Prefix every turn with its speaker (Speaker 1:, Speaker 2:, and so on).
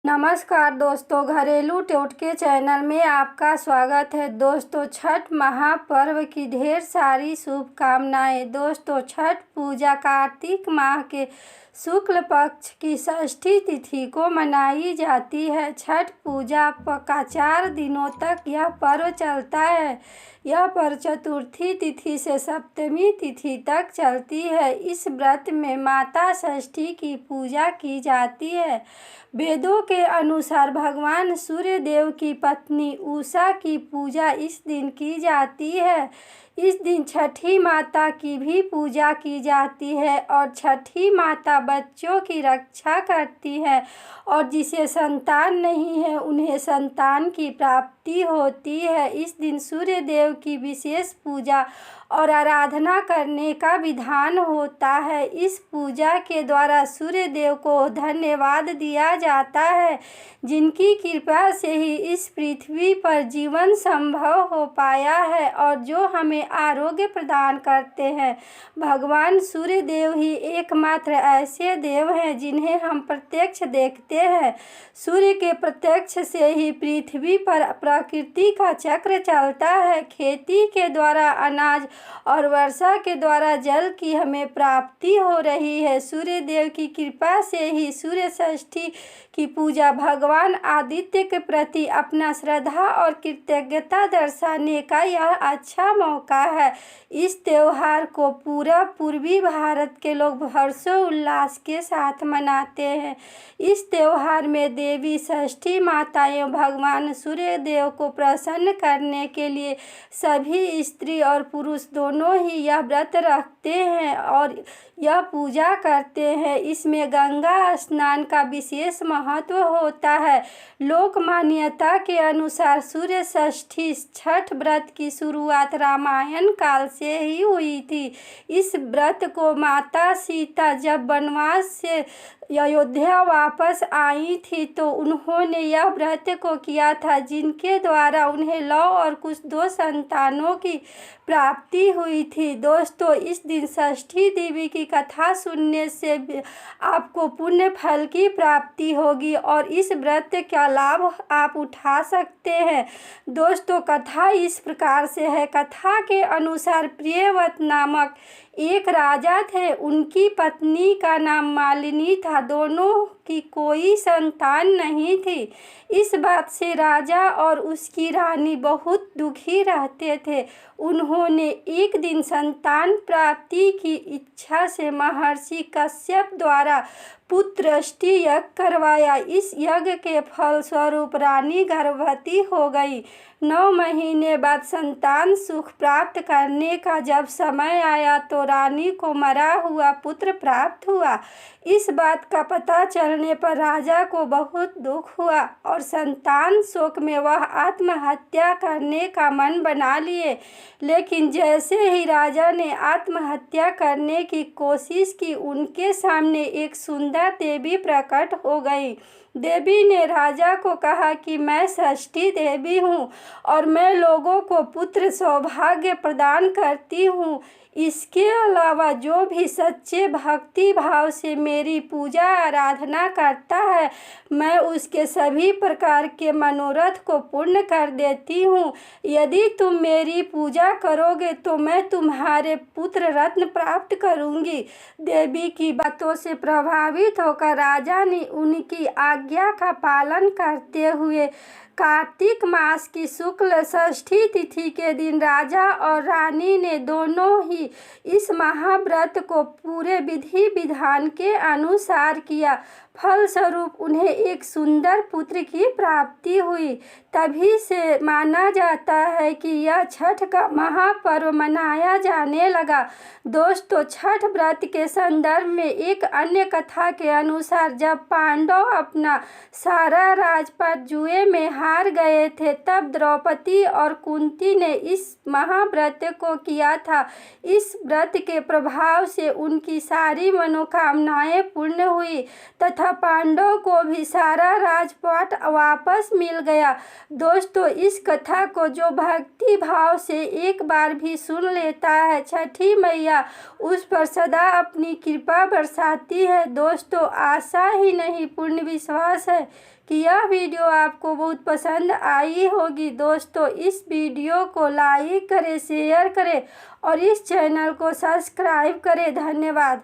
Speaker 1: नमस्कार दोस्तों, घरेलू टोटके चैनल में आपका स्वागत है। दोस्तों, छठ महापर्व की ढेर सारी शुभकामनाएं। दोस्तों, छठ पूजा कार्तिक माह के शुक्ल पक्ष की षष्ठी तिथि को मनाई जाती है। छठ पूजा का 4 दिनों तक यह पर्व चलता है। यह पर्व चतुर्थी तिथि से सप्तमी तिथि तक चलती है। इस व्रत में माता षष्ठी की पूजा की जाती है। वेदों के अनुसार भगवान सूर्य देव की पत्नी उषा की पूजा इस दिन की जाती है। इस दिन छठी माता की भी पूजा की जाती है और छठी माता बच्चों की रक्षा करती है और जिसे संतान नहीं है उन्हें संतान की प्राप्ति होती है। इस दिन सूर्य देव की विशेष पूजा और आराधना करने का विधान होता है। इस पूजा के द्वारा सूर्य देव को धन्यवाद दिया जाता है, जिनकी कृपा से ही इस पृथ्वी पर जीवन संभव हो पाया है और जो हमें आरोग्य प्रदान करते हैं। भगवान सूर्य देव ही एकमात्र ऐसे देव हैं जिन्हें हम प्रत्यक्ष देखते हैं। सूर्य के प्रत्यक्ष से ही पृथ्वी पर प्रकृति का चक्र चलता है। खेती के द्वारा अनाज और वर्षा के द्वारा जल की हमें प्राप्ति हो रही है। सूर्य देव की कृपा से ही सूर्य षष्ठी की पूजा भगवान आदित्य के प्रति अपना श्रद्धा और कृतज्ञता दर्शाने का यह अच्छा मौका है। इस त्योहार को पूरा पूर्वी भारत के लोग हर्षोल्लास के साथ मनाते हैं। इस त्योहार में देवी षष्ठी माता एवं भगवान सूर्य देव को प्रसन्न करने के लिए सभी स्त्री और पुरुष दोनों ही यह व्रत रखते हैं और यह पूजा करते हैं। इसमें गंगा स्नान का विशेष महत्व होता है। लोक मान्यता के अनुसार सूर्य षष्ठी छठ व्रत की शुरुआत रामायण काल से ही हुई थी। इस व्रत को माता सीता जब वनवास से अयोध्या वापस आई थी तो उन्होंने यह व्रत को किया था, जिनके द्वारा उन्हें लव और कुछ 2 संतानों की प्राप्ति हुई थी। दोस्तों, इस दिन षष्ठी देवी की कथा सुनने से आपको पुण्य फल की प्राप्ति होगी और इस व्रत का लाभ आप उठा सकते हैं। दोस्तों, कथा इस प्रकार से है। कथा के अनुसार प्रियव्रत नामक एक राजा थे। उनकी पत्नी का नाम मालिनी था। दोनों की कोई संतान नहीं थी। इस बात से राजा और उसकी रानी बहुत दुखी रहते थे। उन्होंने एक दिन संतान प्राप्ति की इच्छा से महर्षि कश्यप द्वारा पुत्रष्टि यज्ञ करवाया। इस यज्ञ के फल स्वरूप रानी गर्भवती हो गई। 9 महीने बाद संतान सुख प्राप्त करने का जब समय आया तो रानी को मरा हुआ पुत्र प्राप्त हुआ। इस बात का पता चलने पर राजा को बहुत दुख हुआ और संतान शोक में वह आत्महत्या करने का मन बना लिए। लेकिन जैसे ही राजा ने आत्महत्या करने की कोशिश की, उनके सामने एक सुंदर देवी प्रकट हो गई। देवी ने राजा को कहा कि मैं षष्ठी देवी हूँ और मैं लोगों को पुत्र सौभाग्य प्रदान करती हूँ। इसके अलावा जो भी सच्चे भक्ति भाव से मेरी पूजा आराधना करता है, मैं उसके सभी प्रकार के मनोरथ को पूर्ण कर देती हूँ। यदि तुम मेरी पूजा करोगे तो मैं तुम्हारे पुत्र रत्न प्राप्त करूँगी। देवी की बातों से प्रभावित होकर राजा ने उनकी आज्ञा का पालन करते हुए कार्तिक मास की शुक्ल षष्ठी तिथि के दिन राजा और रानी ने दोनों ही इस महाव्रत को पूरे विधि विधान के अनुसार किया। फलस्वरूप उन्हें एक सुंदर पुत्र की प्राप्ति हुई। तभी से माना जाता है कि यह छठ का महापर्व मनाया जाने लगा। दोस्तों, छठ व्रत के संदर्भ में एक अन्य कथा के अनुसार जब पांडव अपना सारा राजपाट जुए में हार गए थे, तब द्रौपदी और कुंती ने इस महाव्रत को किया था। इस व्रत के प्रभाव से उनकी सारी मनोकामनाएं पूर्ण हुई तथा तथा पांडवों को भी सारा राजपाट वापस मिल गया। दोस्तों, इस कथा को जो भक्ति भाव से एक बार भी सुन लेता है, छठी मैया उस पर सदा अपनी कृपा बरसाती है। दोस्तों, आशा ही नहीं पूर्ण विश्वास है कि यह वीडियो आपको बहुत पसंद आई होगी। दोस्तों, इस वीडियो को लाइक करें, शेयर करें और इस चैनल को सब्सक्राइब करें। धन्यवाद।